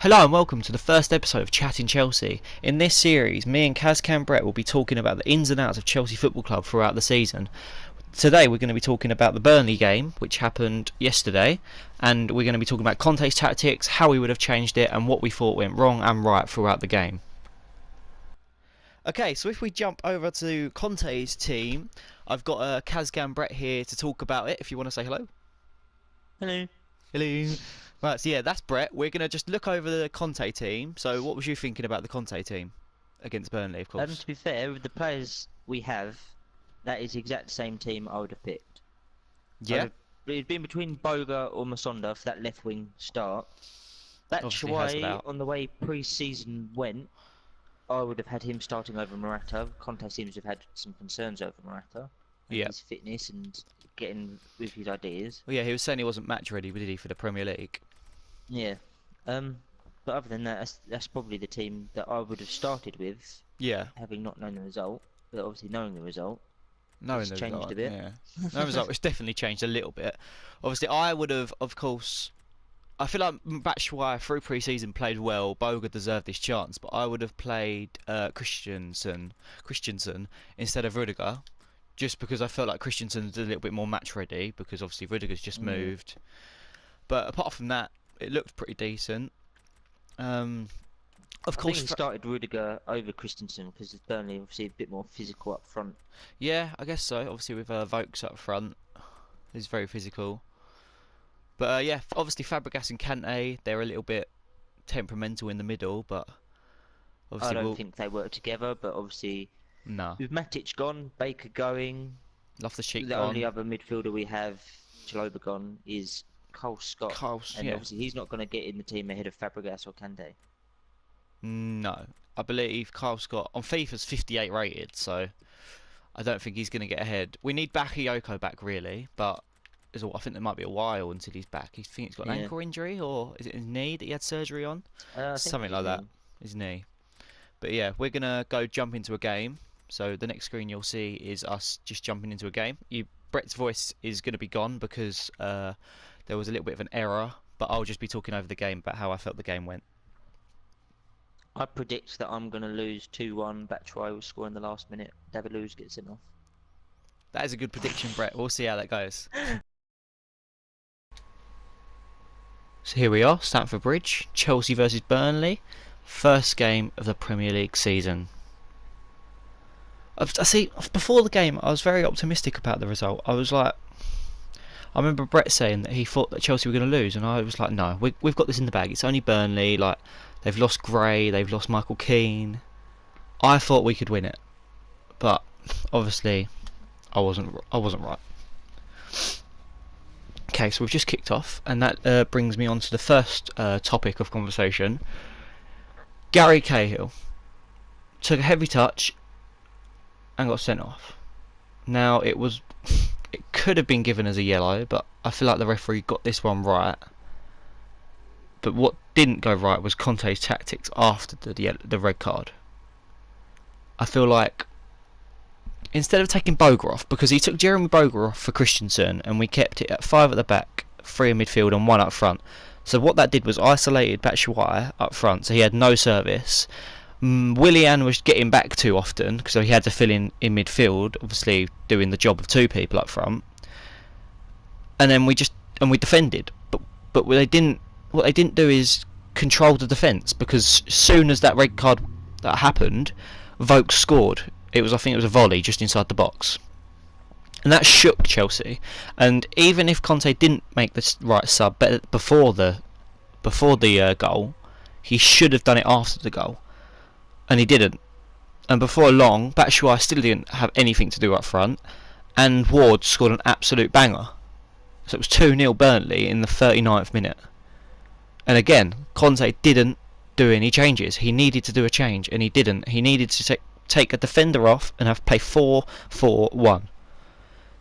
Hello and welcome to the first episode of Chatting Chelsea. In this series, me and Casgambrett will be talking about the ins and outs of Chelsea Football Club throughout the season. Today we're going to be talking about the Burnley game, which happened yesterday, and we're going to be talking about Conte's tactics, how we would have changed it, and what we thought went wrong and right throughout the game. Okay, so if we jump over to Conte's team, I've got Casgambrett here to talk about it, if you want to say hello. Hello. Hello. Right, so yeah, that's Brett. We're going to just look over the Conte team. So what was you thinking about the Conte team against Burnley, of course? To be fair, with the players we have, that is the exact same team I would have picked. Yeah. It'd been between Boga or Masonda for that left wing start. Obviously has it Batshuayi, out. on the way pre-season went, I would have had him starting over Morata. Conte seems to have had some concerns over Morata. And Yeah. his fitness and getting with his ideas. Well, yeah, he was saying he wasn't match ready, did he, for the Premier League? Yeah. But other than that, that's probably the team that I would have started with, Yeah. having not known the result, but obviously knowing the result. Knowing It's the changed result, a bit. yeah. No result, it's definitely changed a little bit. Obviously, I would have, of course. I feel like Batshuayi through pre-season played well. Boga deserved this chance, but I would have played Christensen instead of Rudiger, just because I felt like Christensen's a little bit more match ready, because obviously Rudiger's just moved. But apart from that, it looked pretty decent. Of I course, think he started Rudiger over Christensen because Burnley obviously a bit more physical up front. yeah, I guess so. Obviously with Vokes up front, he's very physical. But yeah, obviously Fabregas and Kante, they're a little bit temperamental in the middle, but I obviously don't think they work together, but obviously no. with Matic gone, Baker going, Loftus-Cheek the only gone. other midfielder we have, Chalobah gone, is Cole Scott, and Yeah. obviously he's not going to get in the team ahead of Fabregas or Kante. No. I believe Kyle Scott on FIFA's 58 rated, so I don't think he's going to get ahead. We need Bakayoko back really, but I think there might be a while until he's back. He thinks he's got an Yeah. ankle injury, or is it his knee that he had surgery on? I think Something his like that. name. His knee. But yeah, we're gonna go jump into a game. So the next screen you'll see is us just jumping into a game. Brett's voice is gonna be gone because there was a little bit of an error, but I'll just be talking over the game about how I felt the game went. I predict that I'm going to lose 2-1. Batshuayi will score in the last minute. David Luiz gets sent off. That is a good prediction, Brett. We'll see how that goes. So here we are, Stamford Bridge, Chelsea versus Burnley, first game of the Premier League season. I see, before the game, I was very optimistic about the result. I remember Brett saying that he thought that Chelsea were going to lose, and I was like, no, we've got this in the bag. It's only Burnley. Like, they've lost Gray, they've lost Michael Keane. I thought we could win it, but obviously, I wasn't right. Okay, so we've just kicked off, and that brings me on to the first topic of conversation. Gary Cahill took a heavy touch and got sent off. Now, it could have been given as a yellow, but I feel like the referee got this one right. But what didn't go right was Conte's tactics after the red card. I feel like instead of taking Boga off, because he took Jeremy Boga off for Christensen, and we kept it at 5 at the back, 3 in midfield and 1 up front. So what that did was isolated Batshuayi up front, so he had no service. Willian was getting back too often, so he had to fill in midfield, obviously doing the job of 2 people up front. And then we defended, but what they didn't do is control the defence, because as soon as that red card that happened, Vokes scored. I think it was a volley just inside the box, and that shook Chelsea. And even if Conte didn't make the right sub before the goal, he should have done it after the goal, and he didn't. And before long, Batshuayi still didn't have anything to do up front, and Ward scored an absolute banger. So it was 2-0 Burnley in the 39th minute. And again, Conte didn't do any changes. He needed to do a change, and he didn't. He needed to take a defender off and have play 4-4-1.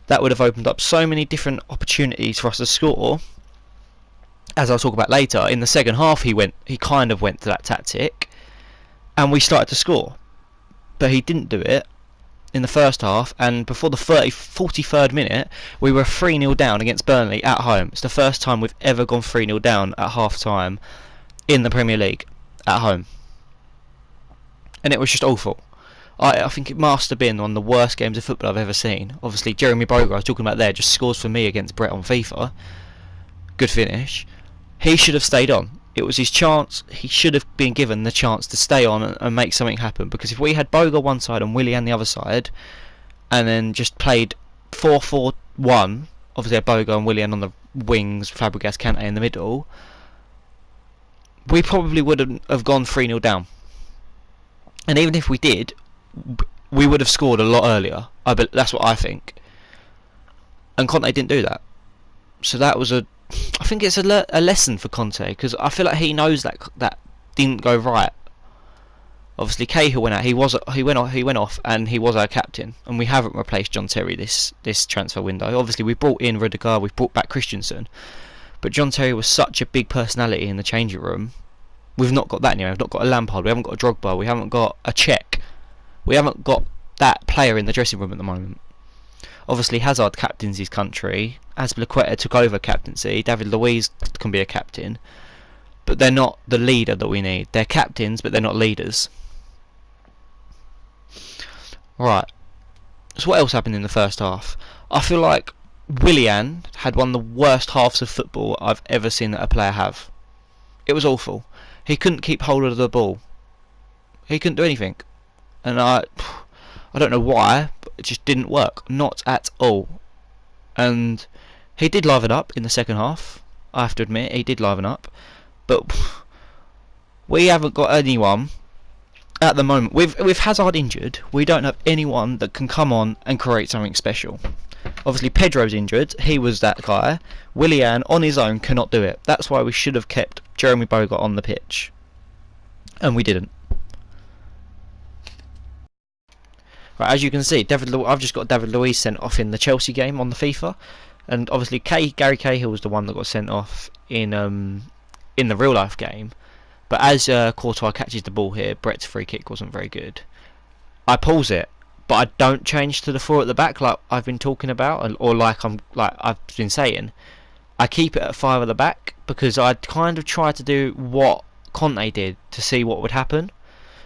That would have opened up so many different opportunities for us to score. As I'll talk about later, in the second half he kind of went to that tactic, and we started to score. But he didn't do it in the first half, and before the 43rd minute we were 3-0 down against Burnley at home. It's the first time we've ever gone 3-0 down at half time in the Premier League at home, and it was just awful. I think it must have been one of the worst games of football I've ever seen. Obviously, Jeremy Boga, I was talking about there, just scores for me against Brett on FIFA. Good finish. He should have stayed on. It was his chance. He should have been given the chance to stay on and make something happen. Because if we had Boga one side and Willian the other side, and then just played 4-4-1, obviously had Boga and Willian on the wings, Fabregas, Conte in the middle, we probably would have gone 3-0 down. And even if we did, we would have scored a lot earlier. That's what I think. And Conte didn't do that. So that was I think it's a lesson for Conte, because I feel like he knows that didn't go right. Obviously, Cahill went out. He went off, and he was our captain. And we haven't replaced John Terry this transfer window. Obviously, we brought in Rudiger, we've brought back Christensen, but John Terry was such a big personality in the changing room. We've not got that anymore. We've not got a Lampard. We haven't got a Drogba. We haven't got a Cech. We haven't got that player in the dressing room at the moment. Obviously, Hazard captains his country. Azpilicueta took over captaincy. David Luiz can be a captain, but they're not the leader that we need. They're captains, but they're not leaders. Right. So what else happened in the first half? I feel like Willian had one of the worst halves of football I've ever seen a player have. It was awful. He couldn't keep hold of the ball. He couldn't do anything. And I don't know why, but it just didn't work. Not at all. And he did liven up in the second half. I have to admit, he did liven up. But we haven't got anyone at the moment. With Hazard injured, we don't have anyone that can come on and create something special. Obviously, Pedro's injured. He was that guy. Willian, on his own, cannot do it. That's why we should have kept Jeremy Boga on the pitch. And we didn't. Right, as you can see, I've just got David Luiz sent off in the Chelsea game on the FIFA. And obviously, Gary Cahill was the one that got sent off in the real life game. But as Courtois catches the ball here, Brett's free kick wasn't very good. I pause it, but I don't change to the 4 at the back like I've been talking about, or like I've been saying. I keep it at 5 at the back because I kind of try to do what Conte did to see what would happen.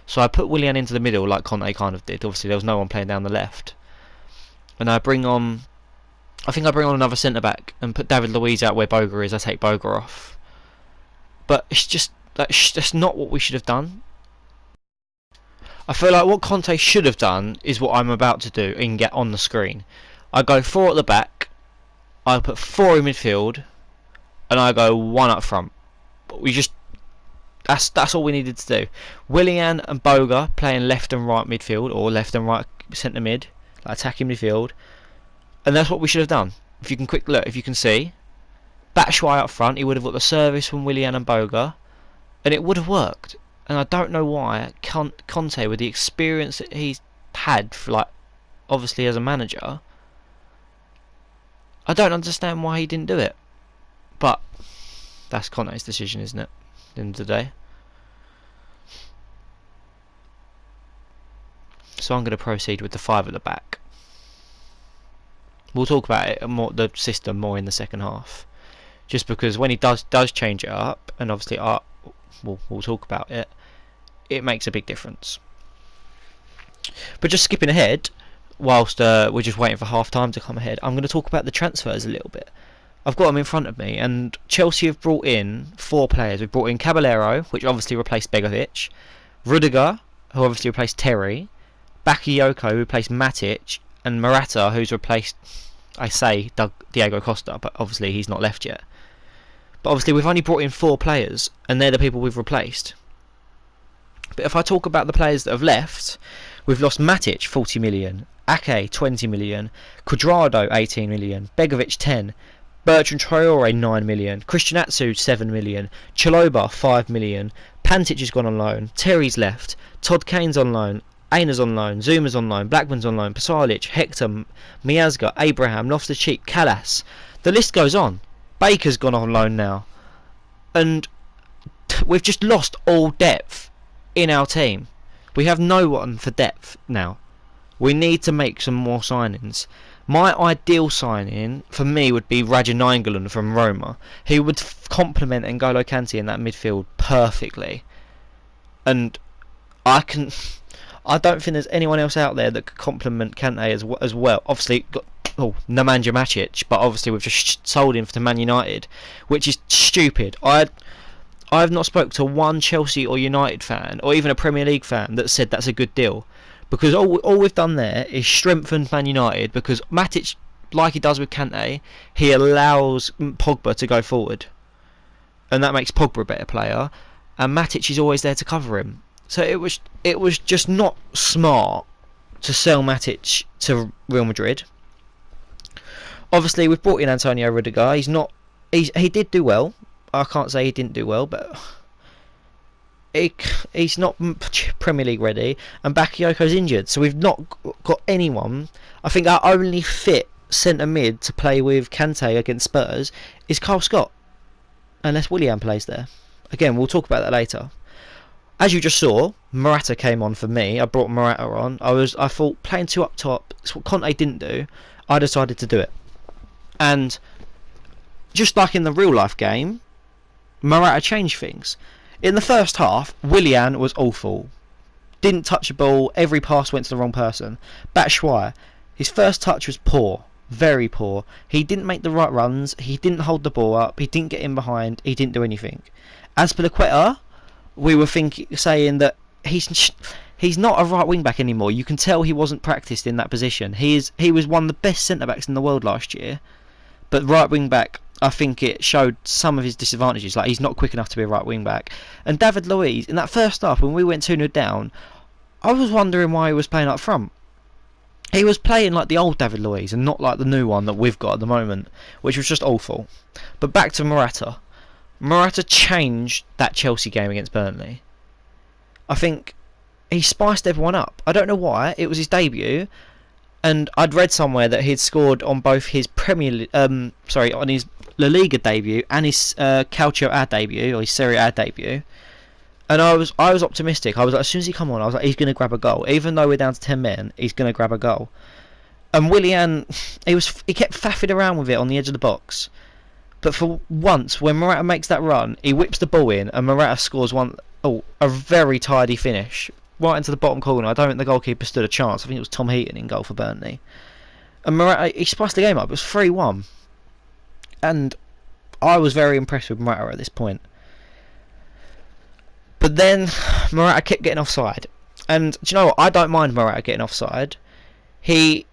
So I put Willian into the middle like Conte kind of did. Obviously there was no one playing down the left, and I think I bring on another centre back and put David Luiz out where Boga is. I take Boga off, but that's not what we should have done. I feel like what Conte should have done is what I'm about to do and get on the screen. I go 4 at the back, I put 4 in midfield, and I go 1 up front. But that's all we needed to do. Willian and Boga playing left and right midfield, or left and right centre mid, like attacking midfield, and that's what we should have done. If you can if you can see, Batshuayi up front, he would have got the service from Willian and Boga, and it would have worked. And I don't know why Conte, with the experience that he's had, obviously as a manager, I don't understand why he didn't do it. But that's Conte's decision, isn't it? At the end of the day. So I'm going to proceed with the 5 at the back. We'll talk about it more, the system, more in the second half. Just because when he does change it up, and obviously we'll talk about it, it makes a big difference. But just skipping ahead, whilst we're just waiting for half time to come ahead, I'm going to talk about the transfers a little bit. I've got them in front of me, and Chelsea have brought in 4 players. We've brought in Caballero, which obviously replaced Begovic, Rudiger, who obviously replaced Terry, Bakayoko, who replaced Matic, and Morata, who's replaced, Diego Costa, but obviously he's not left yet. But obviously we've only brought in 4 players, and they're the people we've replaced. But if I talk about the players that have left, we've lost Matic, 40 million, Ake, 20 million, Cuadrado, 18 million, Begovic, 10, Bertrand Traore, 9 million, Christian Atsu, 7 million, Chalobah, 5 million, Pantic has gone on loan, Terry's left, Todd Kane's on loan, Aina's on loan, Zuma's on loan, Blackman's on loan, Pasalic, Hector, Miazga, Abraham, Loftus-Cheek, Callas. The list goes on. Baker's gone on loan now. And we've just lost all depth in our team. We have no one for depth now. We need to make some more signings. My ideal signing for me would be Raja Nainggolan from Roma. He would complement N'Golo Kante in that midfield perfectly. And I don't think there's anyone else out there that could complement Kante as well. Obviously, got Nemanja Matic, but obviously we've just sold him to Man United, which is stupid. I've not spoke to one Chelsea or United fan, or even a Premier League fan, that said that's a good deal. Because all we've done there is strengthen Man United, because Matic, like he does with Kante, he allows Pogba to go forward. And that makes Pogba a better player. And Matic is always there to cover him. So it was just not smart to sell Matic to Real Madrid. Obviously, we've brought in Antonio Rudiger. He did do well. I can't say he didn't do well, but he's not Premier League ready, and Bakayoko's injured, so we've not got anyone. I think our only fit centre mid to play with Kante against Spurs is Carl Scott, unless Willian plays there. Again, we'll talk about that later. As you just saw, Morata came on for me. I brought Morata on. I thought playing two up top, that's what Conte didn't do. I decided to do it, and just like in the real life game, Morata changed things. In the first half, Willian was awful. Didn't touch the ball. Every pass went to the wrong person. Batshuayi, his first touch was poor. Very poor. He didn't make the right runs. He didn't hold the ball up. He didn't get in behind. He didn't do anything. As for Azpilicueta, we were saying that he's not a right wing back anymore. You can tell he wasn't practiced in that position. He was one of the best centre backs in the world last year. But right wing back, I think it showed some of his disadvantages. Like, he's not quick enough to be a right wing back. And David Luiz, in that first half when we went 2-0 down, I was wondering why he was playing up front. He was playing like the old David Luiz and not like the new one that we've got at the moment, which was just awful. But back to Morata. Morata changed that Chelsea game against Burnley. I think he spiced everyone up. I don't know why. It was his debut, and I'd read somewhere that he'd scored on both his on his La Liga debut and his Calcio A debut, or his Serie A debut. And I was optimistic. I was like, as soon as he come on, I was like, he's going to grab a goal. Even though we're down to 10 men, he's going to grab a goal. And Willian, he kept faffing around with it on the edge of the box. But for once, when Morata makes that run, he whips the ball in, and Morata scores a very tidy finish right into the bottom corner. I don't think the goalkeeper stood a chance. I think it was Tom Heaton in goal for Burnley. And Morata, he spiced the game up. It was 3-1. And I was very impressed with Morata at this point. But then Morata kept getting offside. And do you know what? I don't mind Morata getting offside. It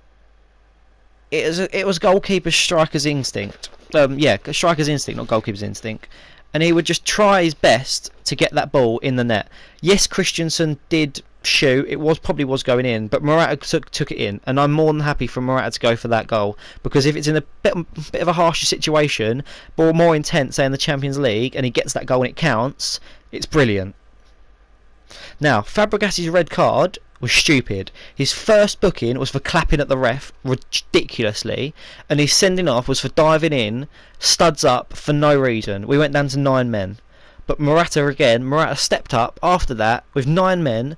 was goalkeeper's striker's instinct. Striker's instinct, not goalkeeper's instinct. And he would just try his best to get that ball in the net. Yes, Christensen did shoot. It probably was going in, but Morata took it in, and I'm more than happy for Morata to go for that goal, because if it's in a bit of a harsher situation, but more intense, say in the Champions League, and he gets that goal and it counts, it's brilliant. Now, Fabregas's red card was stupid. His first booking was for clapping at the ref ridiculously, and his sending off was for diving in, studs up, for no reason. We went down to 9 men. But Morata stepped up after that with 9 men.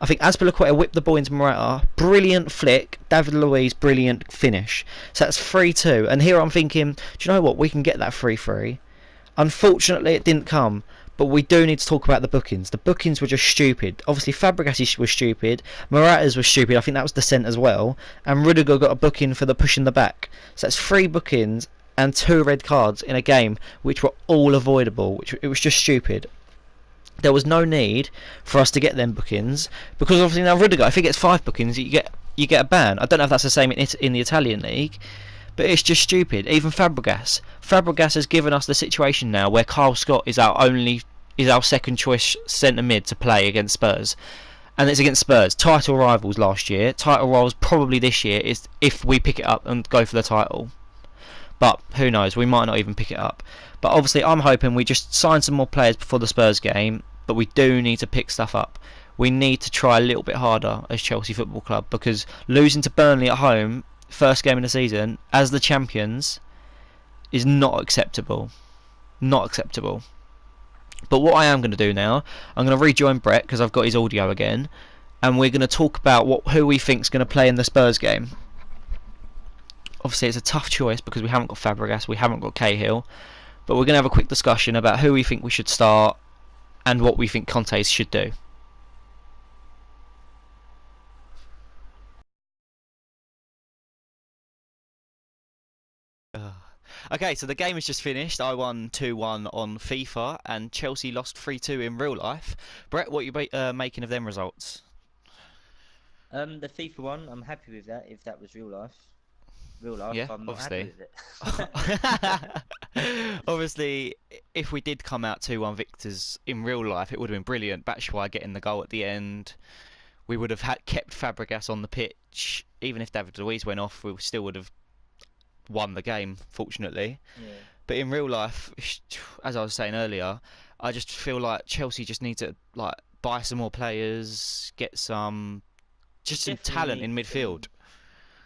I think Azpilicueta whipped the ball into Morata. Brilliant flick. David Luiz, brilliant finish. So that's 3-2. And here I'm thinking, do you know what? We can get that 3-3. Unfortunately, it didn't come. But we do need to talk about the bookings. The bookings were just stupid. Obviously, Fabregas was stupid. Morata's was stupid. I think that was dissent as well. And Rudiger got a booking for the push in the back. So that's 3 bookings and 2 red cards in a game which were all avoidable. It was just stupid. There was no need for us to get them bookings, because obviously now Rudiger, if he gets 5 bookings, you get a ban. I don't know if that's the same in the Italian league, but it's just stupid. Even Fabregas has given us the situation now where Carl Scott is our second choice centre mid to play against Spurs, and it's against Spurs, title rivals last year. Title rivals probably this year is if we pick it up and go for the title. But who knows, we might not even pick it up. But obviously I'm hoping we just sign some more players before the Spurs game, but we do need to pick stuff up. We need to try a little bit harder as Chelsea Football Club, because losing to Burnley at home, first game of the season, as the champions, is not acceptable. Not acceptable. But what I am going to do now, I'm going to rejoin Brett, because I've got his audio again, and we're going to talk about who we think is going to play in the Spurs game. Obviously, it's a tough choice because we haven't got Fabregas, we haven't got Cahill, but we're going to have a quick discussion about who we think we should start and what we think Conte should do. Okay, so the game has just finished. I won 2-1 on FIFA, and Chelsea lost 3-2 in real life. Brett, what are you making of them results? The FIFA one, I'm happy with that. If that was real life, Yeah, I'm not happy obviously. with it. Obviously, if we did come out 2-1 victors in real life, it would have been brilliant. Batshuayi getting the goal at the end. We would have kept Fabregas on the pitch. Even if David Luiz went off, we still would have won the game, fortunately. Yeah, But in real life, as I was saying earlier, I just feel like Chelsea just need to like buy some more players, get we just some definitely talent need in midfield.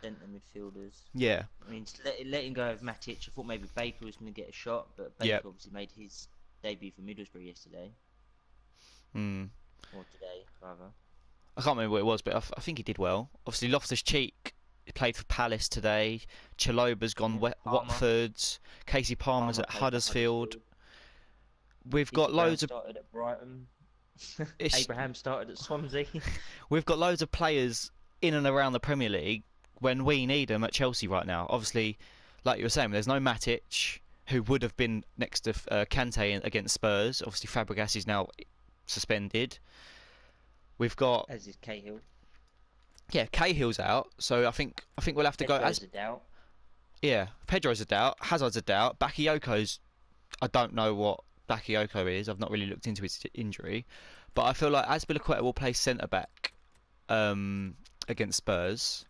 some centre midfielders. Yeah, I mean, letting go of Matic, I thought maybe Baker was going to get a shot, but yeah. Baker obviously made his debut for Middlesbrough yesterday, Mm. or today, rather. I can't remember what it was, but I think he did well. Obviously, Loftus-Cheek played for Palace today. Chaloba's gone Yeah, Palmer. Watford. Casey Palmer's Palmer at played for Huddersfield. Huddersfield. We've got Izzy Brown loads of started at Brighton. it's, Abraham started at Swansea. we've got loads of players in and around the Premier League when we need them at Chelsea right now. Obviously, like you were saying, there's no Matic, who would have been next to Kante against Spurs. Obviously, Fabregas is now suspended. We've got As is Cahill. yeah, Cahill's out, so I think we'll have to go as Pedro's a doubt. yeah. Pedro's a doubt, Hazard's a doubt, Bakayoko's I don't know what Bakayoko is. I've not really looked into his injury, but I feel like Azpilicueta will play centre back against Spurs.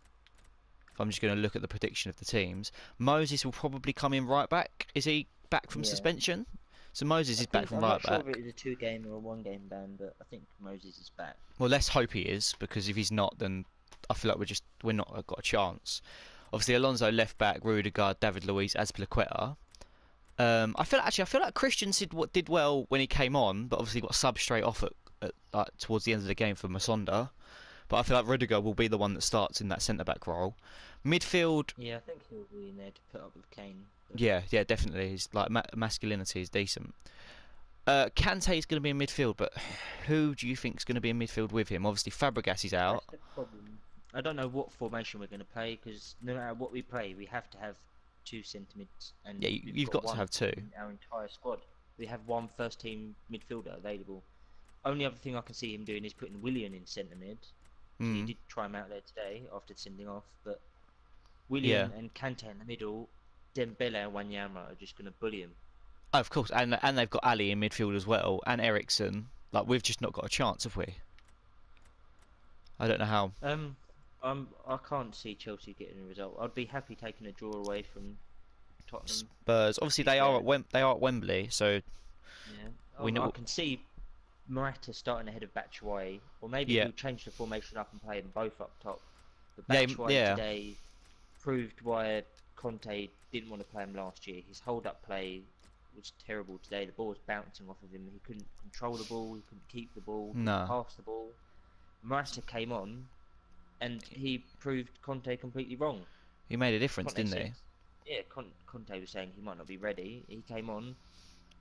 If I'm just going to look at the prediction of the teams, Moses will probably come in right back. Is he back from Yeah. suspension? So Moses I is back think from I'm right not sure if back. it is a 2 game or a 1 game ban, but I think Moses is back. Well, let's hope he is, because if he's not, then I feel like we're not got a chance. Obviously, Alonso left back, Rudiger, David Luiz, Azpilicueta. I feel like Christian did well when he came on, but obviously got subbed straight off towards the end of the game for Masonda. But I feel like Rudiger will be the one that starts in that centre back role. Midfield, Yeah, I think he'll be in there to put up with Kane. But yeah, definitely. His like masculinity is decent. Kante is going to be in midfield, but who do you think is going to be in midfield with him? Obviously, Fabregas is out. that's the problem. I don't know what formation we're going to play because no matter what we play, we have to have 2 centimeters, and Yeah, we've you've got got to one have two. in our entire squad. We have one first-team midfielder available. Only other thing I can see him doing is putting Willian in centre mid. So he Mm, did try him out there today after sending off, but yeah. Willian and Kante in the middle, Dembele and Wanyama are just going to bully him. Oh, of course, and they've got Ali in midfield as well, and Ericsson. Like we've just not got a chance, have we? I don't know how. Um, I can't see Chelsea getting a result. I'd be happy taking a draw away from Tottenham. Spurs. To Obviously, be fair, they are at Wembley, so yeah, we I know. can see Morata starting ahead of Batshuayi, or maybe Yeah, he'll change the formation up and play them both up top. But yeah, Batshuayi yeah. today proved why Conte didn't want to play him last year. His hold-up play was terrible today. The ball was bouncing off of him. He couldn't control the ball. He couldn't keep the ball. Couldn't No, pass the ball. Morata came on, and he proved Conte completely wrong. he made a difference, Conte didn't said, he? yeah, Conte was saying he might not be ready. He came on,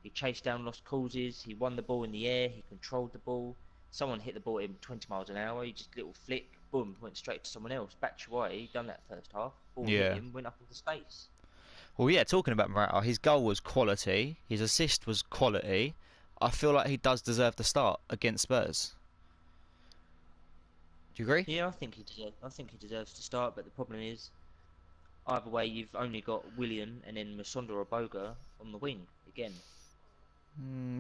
he chased down lost causes, he won the ball in the air, he controlled the ball. Someone hit the ball at him 20 miles an hour, he just little flick, boom, went straight to someone else. Batshuayi done that first half, ball hit Yeah. him, went up into space. Well, yeah. Talking about Morata, his goal was quality. His assist was quality. I feel like he does deserve the start against Spurs. Do you agree? Yeah, I think he deserves to start, but the problem is, either way, you've only got Willian and then Masonda or Boga on the wing again.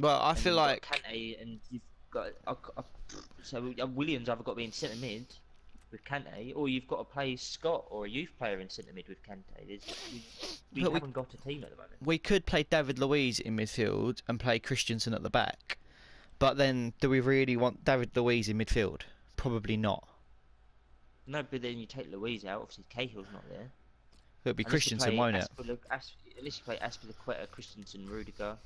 Well, I And feel then you've got like Kante, and you've got so Williams either got to be in centre mid with Kante, or you've got to play Scott or a youth player in centre mid with Kante. We but haven't got a team at the moment. we could play David Luiz in midfield and play Christensen at the back. But then, do we really want David Luiz in midfield? Probably not. No, but then you take Louise out. Obviously, Cahill's not there. It'll be Unless you Christensen, play won't it? Unless you play Aspilicueta, Christensen, Rudiger,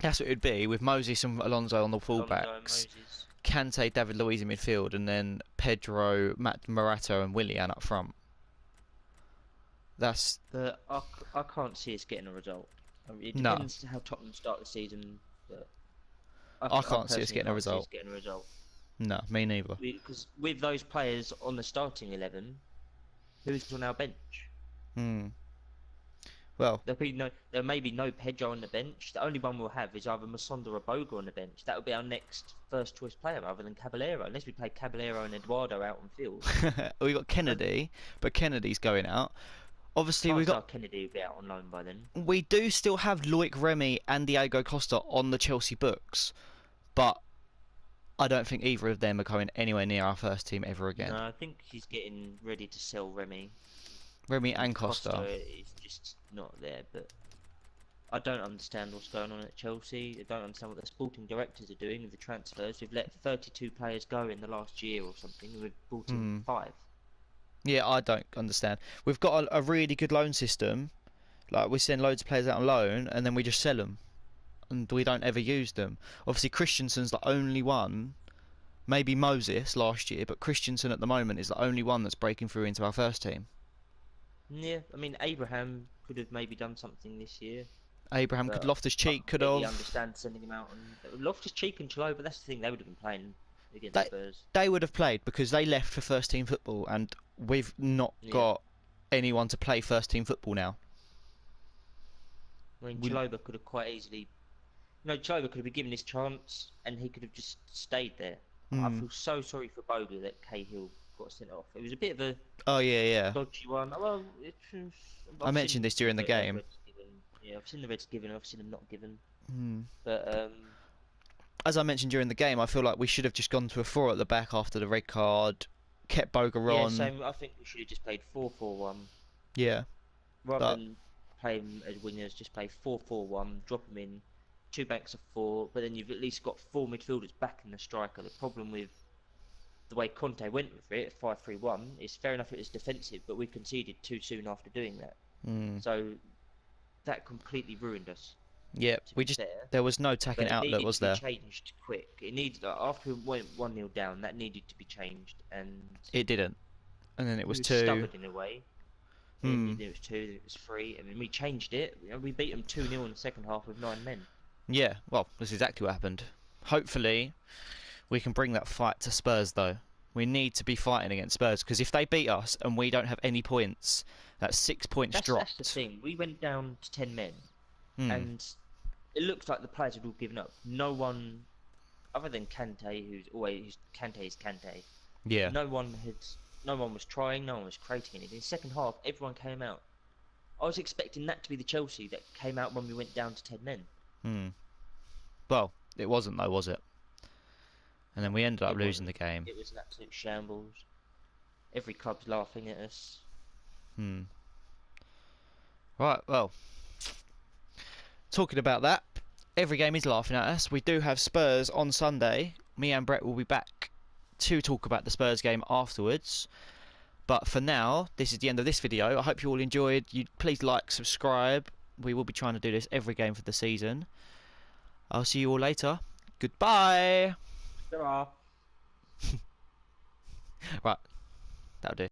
That's what it'd be, with Moses and Alonso on the Alonso, and fullbacks, Moses. Kante, David Luiz in midfield, and then Pedro, Matt Morata, and Willian up front. That's But I can't see us getting a result. I mean, it no. depends how Tottenham start the season, but I I can't see us personally getting a can't see us result. getting a result. No, me neither. Because with those players on the starting 11, who's on our bench? Hmm. Well, There may be no Pedro on the bench. The only one we'll have is either Masonda or Boga on the bench. That would be our next first choice player, other than Caballero, unless we play Caballero and Eduardo out on field. we got Kennedy, but Kennedy's going out. Obviously, Chances are Kennedy will be out on loan by then. we do still have Loic Remy and Diego Costa on the Chelsea books, but I don't think either of them are going anywhere near our first team ever again. No, I think he's getting ready to sell Remy, Remy and and Costa. Costa is just not there. But I don't understand what's going on at Chelsea. I don't understand what the sporting directors are doing with the transfers. We've let 32 players go in the last year or something. We've brought in 5. Yeah, I don't understand. We've got a really good loan system. Like, we send loads of players out on loan and then we just sell them, and we don't ever use them. Obviously, Christensen's the only one. Maybe Moses last year, but Christensen at the moment is the only one that's breaking through into our first team. Yeah, I mean Abraham could have maybe done something this year, Abraham could, but I Loftus-Cheek could completely have. understand sending him out. And Loftus-Cheek and Chaloba, but that's the thing, they would have been playing against They Spurs. they would have played because they left for first team football, and we've not Yeah, got anyone to play first team football now. I mean We, Chaloba could have quite easily. Chaloba could have been given his chance, and he could have just stayed there. I mm, feel so sorry for Boga that Cahill got sent off. It was a bit of a oh yeah, yeah. dodgy one. Well, I I've mentioned seen this during the game. reds given. Yeah, I've seen the reds given. I've seen them not given. Mm. But As I mentioned during the game, I feel like we should have just gone to a 4 at the back after the red card, kept Boga yeah, on. same. I think we should have just played 4-4-1 Yeah, rather but than playing as wingers. Just play 4-4-1. Drop them in 2 banks of 4. But then you've at least got 4 midfielders back in the striker. The problem with the way Conte went with it, 5-3-1, is fair enough. It was defensive, but we conceded too soon after doing that. So that completely ruined us. yeah, To we be just fair. there was no attacking But it outlet, needed was to be there? changed quick. It needed after we went 1-0 down. That needed to be changed, and It didn't, and then it we was were 2. stubborn in a way. And Hmm. then it was 2, then it was 3, and then we changed it. We beat them 2-0 in the second half with 9 men. Yeah, well, that's exactly what happened. Hopefully, we can bring that fight to Spurs, though. We need to be fighting against Spurs, because if they beat us and we don't have any points, that's 6 points That's the dropped. thing. We went down to 10 men, Hmm. and it looks like the players had all given up. No one, other than Kante, Kante is Kante. Yeah. No one had, no one was trying. No one was creating anything. In the second half, everyone came out. I was expecting that to be the Chelsea that came out when we went down to 10 men. Hmm. Well, it wasn't though, was it? And then we ended up It losing the wasn't. game. It was an absolute shambles. Every club's laughing at us. Hmm. Right, well, talking about that, every game is laughing at us. We do have Spurs on Sunday. Me and Brett will be back to talk about the Spurs game afterwards. But for now, this is the end of this video. I hope you all enjoyed. You please like, subscribe. We will be trying to do this every game for the season. I'll see you all later. Goodbye. There are. Right, that'll do.